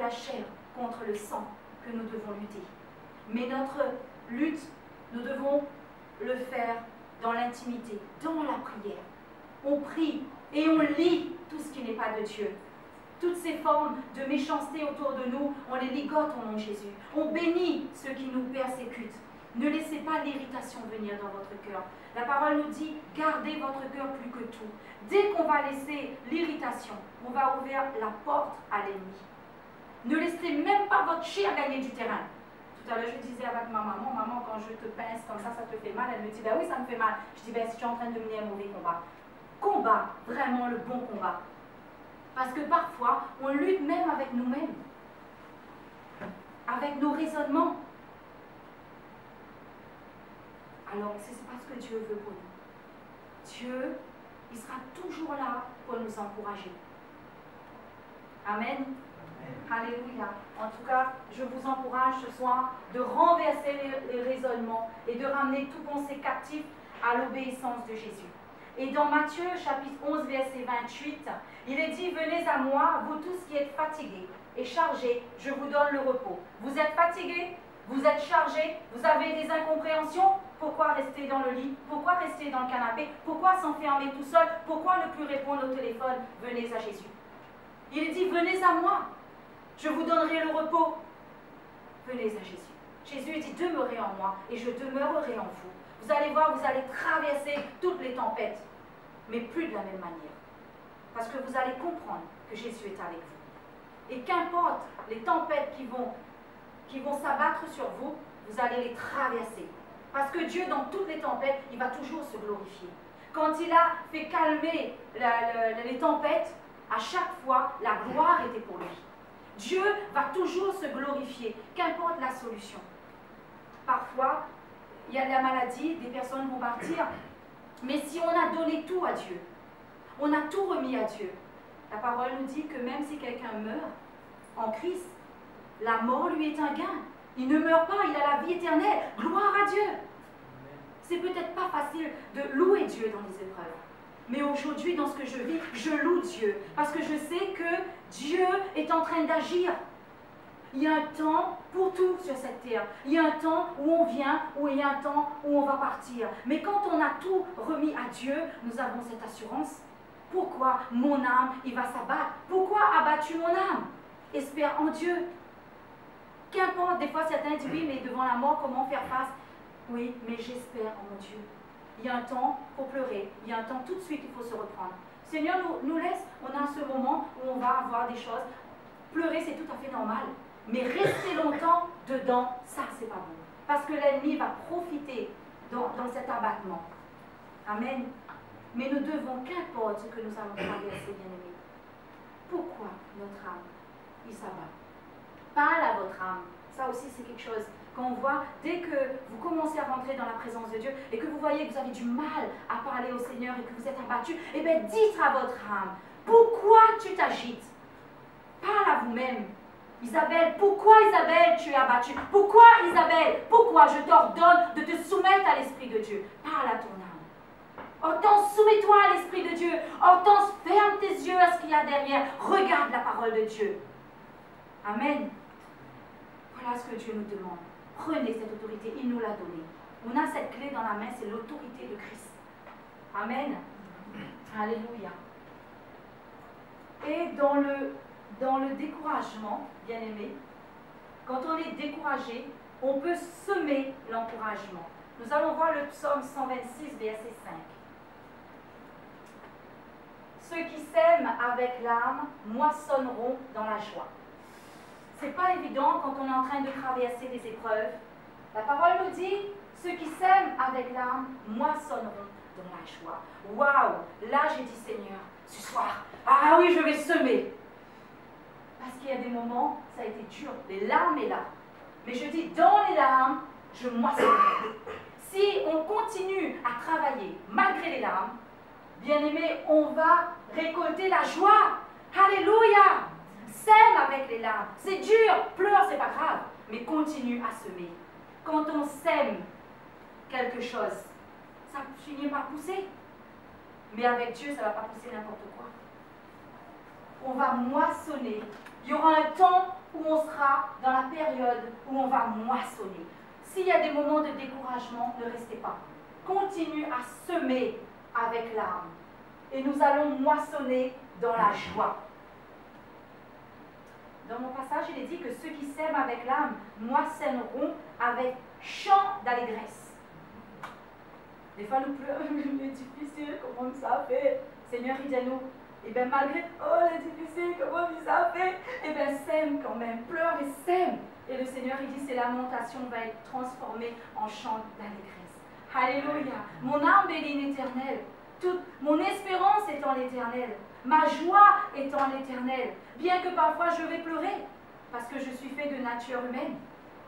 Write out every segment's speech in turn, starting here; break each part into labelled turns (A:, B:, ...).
A: la chair contre le sang que nous devons lutter. Mais notre lutte, nous devons le faire dans l'intimité, dans la prière. On prie et on lit tout ce qui n'est pas de Dieu. Toutes ces formes de méchanceté autour de nous, on les ligote au nom de Jésus. On bénit ceux qui nous persécutent. Ne laissez pas l'irritation venir dans votre cœur. La parole nous dit, gardez votre cœur plus que tout. Dès qu'on va laisser l'irritation, on va ouvrir la porte à l'ennemi. Ne laissez même pas votre chair gagner du terrain. Tout à l'heure, je disais avec ma maman, maman, quand je te pince comme ça te fait mal. Elle me dit, ben oui, ça me fait mal. Je dis, ben si tu es en train de mener un mauvais combat. Combat, vraiment le bon combat. Parce que parfois, on lutte même avec nous-mêmes, avec nos raisonnements. Alors, c'est pas ce que Dieu veut pour nous. Dieu, il sera toujours là pour nous encourager. Amen. Alléluia. En tout cas, je vous encourage ce soir de renverser les raisonnements et de ramener tout pensée captif à l'obéissance de Jésus. Et dans Matthieu, chapitre 11, verset 28, il est dit, « Venez à moi, vous tous qui êtes fatigués et chargés, je vous donne le repos. » Vous êtes fatigués? Vous êtes chargés? Vous avez des incompréhensions? Pourquoi rester dans le lit? Pourquoi rester dans le canapé? Pourquoi s'enfermer tout seul? Pourquoi ne plus répondre au téléphone? Venez à Jésus. Il dit, « Venez à moi, je vous donnerai le repos. » Venez à Jésus. Jésus dit, « Demeurez en moi et je demeurerai en vous. » Vous allez voir, vous allez traverser toutes les tempêtes, mais plus de la même manière. Parce que vous allez comprendre que Jésus est avec vous. Et qu'importe les tempêtes qui vont s'abattre sur vous, vous allez les traverser. Parce que Dieu, dans toutes les tempêtes, il va toujours se glorifier. Quand il a fait calmer les tempêtes, à chaque fois, la gloire était pour lui. Dieu va toujours se glorifier, qu'importe la solution. Parfois, il y a de la maladie, des personnes vont partir, mais si on a donné tout à Dieu, on a tout remis à Dieu, la parole nous dit que même si quelqu'un meurt en Christ, la mort lui est un gain. Il ne meurt pas, il a la vie éternelle. Gloire à Dieu. C'est peut-être pas facile de louer Dieu dans les épreuves. Mais aujourd'hui, dans ce que je vis, je loue Dieu. Parce que je sais que Dieu est en train d'agir. Il y a un temps pour tout sur cette terre. Il y a un temps où on vient, où il y a un temps où on va partir. Mais quand on a tout remis à Dieu, nous avons cette assurance. Pourquoi mon âme, il va s'abattre? Pourquoi as-tu mon âme? Espère en Dieu. Qu'importe, des fois certains disent, oui, mais devant la mort, comment faire face? Oui, mais j'espère en mon Dieu. Il y a un temps pour pleurer. Il y a un temps tout de suite, il faut se reprendre. Seigneur nous laisse, on a ce moment où on va avoir des choses. Pleurer, c'est tout à fait normal. Mais rester longtemps dedans, ça, c'est pas bon. Parce que l'ennemi va profiter dans cet abattement. Amen. Mais nous devons, qu'importe ce que nous allons traverser, bien-aimés. Pourquoi notre âme, il s'abat? Parle à votre âme. Ça aussi, c'est quelque chose qu'on voit dès que vous commencez à rentrer dans la présence de Dieu et que vous voyez que vous avez du mal à parler au Seigneur et que vous êtes abattu, eh bien, dites à votre âme, pourquoi tu t'agites? Parle à vous-même. Isabelle, pourquoi Isabelle tu es abattue? Pourquoi Isabelle? Pourquoi je t'ordonne de te soumettre à l'Esprit de Dieu? Parle à ton âme. Hortense, soumets-toi à l'Esprit de Dieu. Hortense, ferme tes yeux à ce qu'il y a derrière. Regarde la parole de Dieu. Amen. Voilà ce que Dieu nous demande. Prenez cette autorité, il nous l'a donnée. On a cette clé dans la main, c'est l'autorité de Christ. Amen. Alléluia. Et dans le découragement, bien aimé, quand on est découragé, on peut semer l'encouragement. Nous allons voir le psaume 126, verset 5. Ceux qui sèment avec l'âme moissonneront dans la joie. C'est pas évident quand on est en train de traverser des épreuves. La parole nous dit, ceux qui sèment avec l'âme moissonneront dans la joie. Waouh! Là, j'ai dit, Seigneur, ce soir, ah oui, je vais semer. Parce qu'il y a des moments, ça a été dur. Les larmes est là. Mais je dis, dans les larmes, je moissonnerai. Si on continue à travailler malgré les larmes, bien aimé, on va récolter la joie. Alléluia! Sème avec les larmes. C'est dur, pleure, c'est pas grave. Mais continue à semer. Quand on sème quelque chose, ça finit par pousser. Mais avec Dieu, ça ne va pas pousser n'importe quoi. On va moissonner. Il y aura un temps où on sera dans la période où on va moissonner. S'il y a des moments de découragement, ne restez pas. Continue à semer avec l'âme. Et nous allons moissonner dans la joie. Dans mon passage, il est dit que ceux qui sèment avec l'âme moissonneront avec chant d'allégresse. Des fois, nous pleurons, c'est difficile, comment ça fait? Seigneur, il dit à nous, et bien malgré, oh, c'est difficile, comment ça fait? Et bien sème quand même, pleure et sème. Et le Seigneur, il dit, ces lamentations vont être transformées en chant d'allégresse. Alléluia. Mon âme bénit l'Éternel. Toute mon espérance est en l'Éternel. Ma joie est en l'Éternel. Bien que parfois je vais pleurer, parce que je suis fait de nature humaine,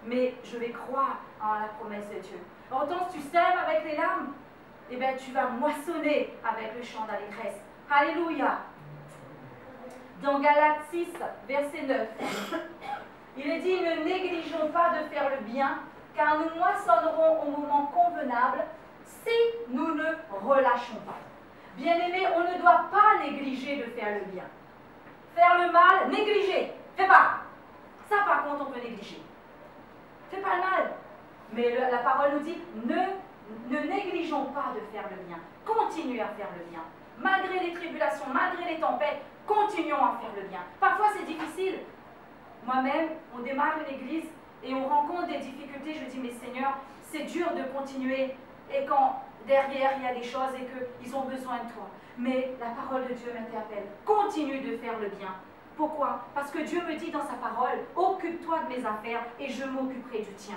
A: mais je vais croire en la promesse de Dieu. Autant si tu sèmes avec les larmes, eh bien tu vas moissonner avec le chant d'allégresse. Alléluia. Dans Galates 6, verset 9, il est dit, ne négligeons pas de faire le bien, car nous moissonnerons au moment convenable si nous ne relâchons pas. Bien-aimés, on ne doit pas négliger de faire le bien. Faire le mal, négliger. Fais pas. Ça, par contre, on peut négliger. Fais pas le mal. Mais la parole nous dit, ne négligeons pas de faire le bien. Continuez à faire le bien. Malgré les tribulations, malgré les tempêtes, continuons à faire le bien. Parfois, c'est difficile. Moi-même, on démarre une église et on rencontre des difficultés. Je dis, mais Seigneur, c'est dur de continuer. Et quand derrière, il y a des choses et qu'ils ont besoin de toi. Mais la parole de Dieu m'interpelle. Continue de faire le bien. Pourquoi? Parce que Dieu me dit dans sa parole, occupe-toi de mes affaires et je m'occuperai du tien.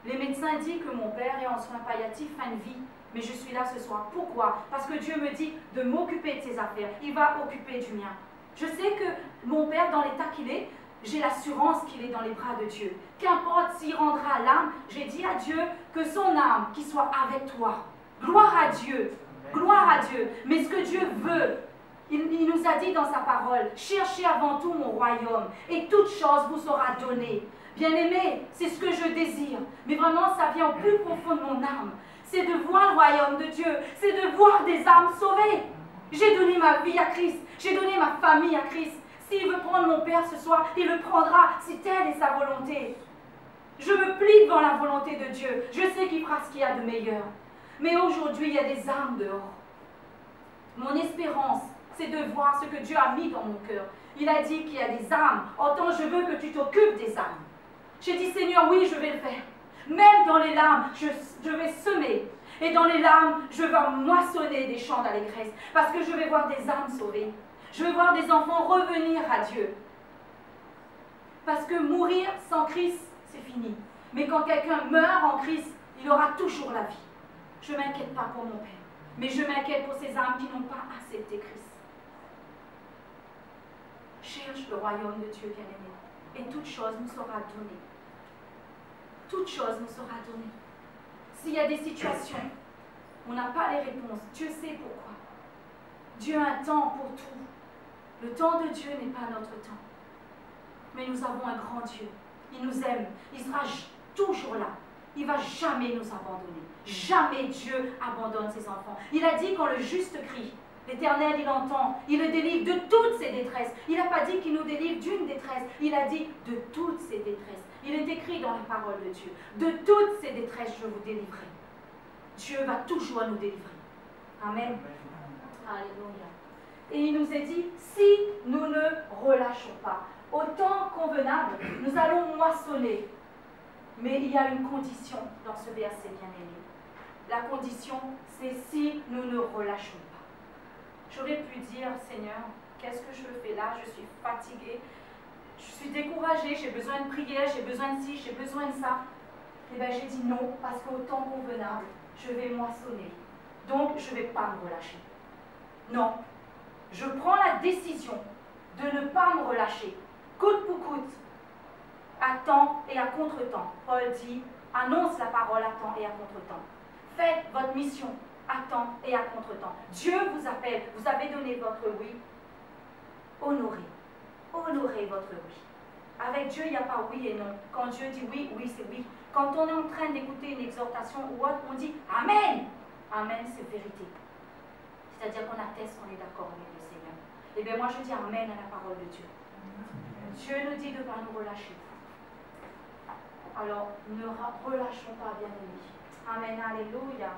A: Les médecins disent que mon père est en soins palliatifs, fin de vie, mais je suis là ce soir. Pourquoi? Parce que Dieu me dit de m'occuper de ses affaires. Il va occuper du mien. Je sais que mon père, dans l'état qu'il est, j'ai l'assurance qu'il est dans les bras de Dieu. Qu'importe s'il rendra l'âme, j'ai dit à Dieu que son âme, qu'il soit avec toi. Gloire à Dieu. Gloire à Dieu. Mais ce que Dieu veut, il nous a dit dans sa parole, cherchez avant tout mon royaume et toute chose vous sera donnée. Bien-aimé, c'est ce que je désire. Mais vraiment, ça vient au plus profond de mon âme. C'est de voir le royaume de Dieu. C'est de voir des âmes sauvées. J'ai donné ma vie à Christ. J'ai donné ma famille à Christ. S'il veut prendre mon père ce soir, il le prendra si telle est sa volonté. Je me plie devant la volonté de Dieu. Je sais qu'il fera ce qu'il y a de meilleur. Mais aujourd'hui, il y a des âmes dehors. Mon espérance, c'est de voir ce que Dieu a mis dans mon cœur. Il a dit qu'il y a des âmes. Autant je veux que tu t'occupes des âmes. J'ai dit, Seigneur, oui, je vais le faire. Même dans les larmes, je vais semer. Et dans les larmes, je vais moissonner des chants d'allégresse. Parce que je vais voir des âmes sauvées. Je vais voir des enfants revenir à Dieu. Parce que mourir sans Christ, c'est fini. Mais quand quelqu'un meurt en Christ, il aura toujours la vie. Je ne m'inquiète pas pour mon Père. Mais je m'inquiète pour ces âmes qui n'ont pas accepté Christ. Cherche le royaume de Dieu, bien-aimé. Et toute chose nous sera donnée. Toute chose nous sera donnée. S'il y a des situations, on n'a pas les réponses. Dieu sait pourquoi. Dieu a un temps pour tout. Le temps de Dieu n'est pas notre temps. Mais nous avons un grand Dieu. Il nous aime. Il sera toujours là. Il ne va jamais nous abandonner. Jamais Dieu abandonne ses enfants. Il a dit quand le juste crie, l'Éternel, il entend. Il le délivre de toutes ses détresses. Il n'a pas dit qu'il nous délivre d'une détresse. Il a dit de toutes ses détresses. Il est écrit dans la parole de Dieu. De toutes ces détresses, je vous délivrerai. Dieu va toujours nous délivrer. Amen. Alléluia. Et il nous est dit, si nous ne relâchons pas, au temps convenable, nous allons moissonner. Mais il y a une condition dans ce verset, bien-aimé. La condition, c'est si nous ne relâchons pas. J'aurais pu dire, Seigneur, qu'est-ce que je fais là? Je suis fatiguée, je suis découragée, j'ai besoin de prière, j'ai besoin de ci, j'ai besoin de ça. Et bien j'ai dit non, parce qu'au temps convenable, je vais moissonner. Donc je ne vais pas me relâcher. Non, je prends la décision de ne pas me relâcher, coûte pour coûte, à temps et à contre-temps. Paul dit, annonce la parole à temps et à contre-temps. Faites votre mission à temps et à contre-temps. Dieu vous appelle, vous avez donné votre oui. Honorez. Honorez votre oui. Avec Dieu, il n'y a pas oui et non. Quand Dieu dit oui, oui, c'est oui. Quand on est en train d'écouter une exhortation ou autre, on dit Amen. Amen, c'est vérité. C'est-à-dire qu'on atteste qu'on est d'accord avec le Seigneur. Eh bien, moi, je dis Amen à la parole de Dieu. Dieu nous dit de ne pas nous relâcher. Alors, ne relâchons pas, bien-aimés. Amen, alléluia.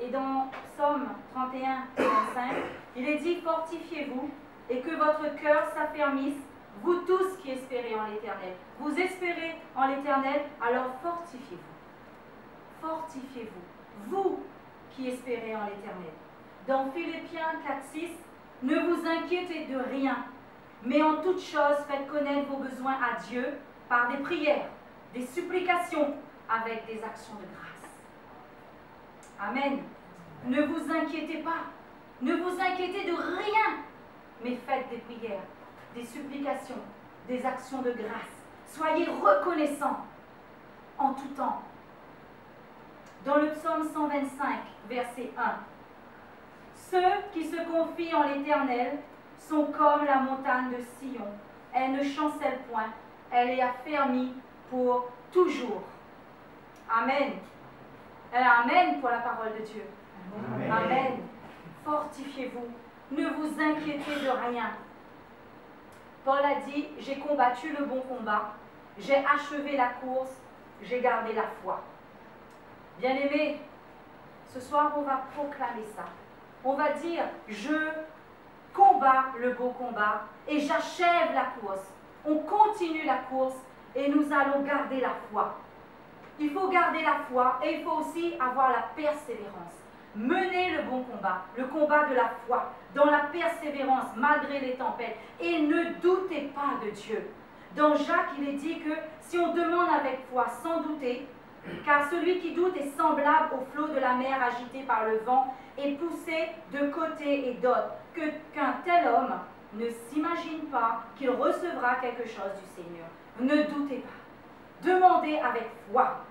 A: Et dans Psaume 31, 25, il est dit, fortifiez-vous et que votre cœur s'affermisse, vous tous qui espérez en l'Éternel. Vous espérez en l'Éternel, alors fortifiez-vous. Fortifiez-vous, vous qui espérez en l'Éternel. Dans Philippiens 4, 6, ne vous inquiétez de rien, mais en toute chose faites connaître vos besoins à Dieu par des prières, des supplications, avec des actions de grâce. Amen. Ne vous inquiétez pas. Ne vous inquiétez de rien, mais faites des prières, des supplications, des actions de grâce. Soyez reconnaissants en tout temps. Dans le psaume 125, verset 1, ceux qui se confient en l'Éternel sont comme la montagne de Sion. Elle ne chancelle point, elle est affermie pour toujours. Amen. Amen pour la parole de Dieu. Amen. Amen. Fortifiez-vous. Ne vous inquiétez de rien. Paul a dit, j'ai combattu le bon combat, j'ai achevé la course, j'ai gardé la foi. Bien-aimés, ce soir on va proclamer ça. On va dire, je combats le beau combat et j'achève la course. On continue la course et nous allons garder la foi. Il faut garder la foi et il faut aussi avoir la persévérance. Menez le bon combat, le combat de la foi, dans la persévérance malgré les tempêtes. Et ne doutez pas de Dieu. Dans Jacques, il est dit que si on demande avec foi sans douter, car celui qui doute est semblable au flot de la mer agité par le vent et poussé de côté et d'autre, qu'un tel homme ne s'imagine pas qu'il recevra quelque chose du Seigneur. Ne doutez pas. Demandez avec foi.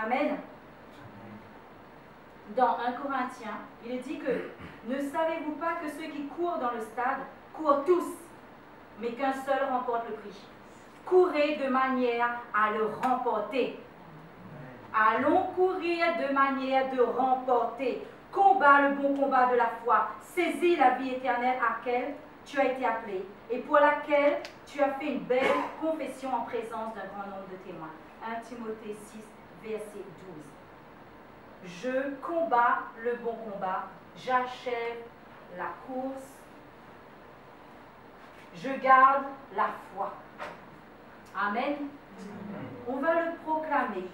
A: Amen. Dans 1 Corinthiens, il est dit que ne savez-vous pas que ceux qui courent dans le stade courent tous, mais qu'un seul remporte le prix. Courez de manière à le remporter. Allons courir de manière de remporter. Combat le bon combat de la foi. Saisis la vie éternelle à laquelle tu as été appelé et pour laquelle tu as fait une belle confession en présence d'un grand nombre de témoins. 1 Timothée 6, verset 12. Je combats le bon combat, j'achève la course, je garde la foi. Amen. On va le proclamer.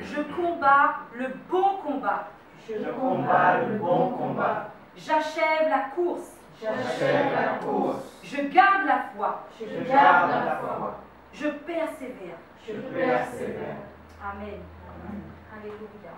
A: Je combats le bon combat.
B: Je combats le bon combat.
A: J'achève la course.
B: J'achève la course.
A: Je garde la foi.
B: Je garde la foi.
A: Je persévère.
B: Je persévère.
A: Amen.
B: Amen.
A: Alléluia.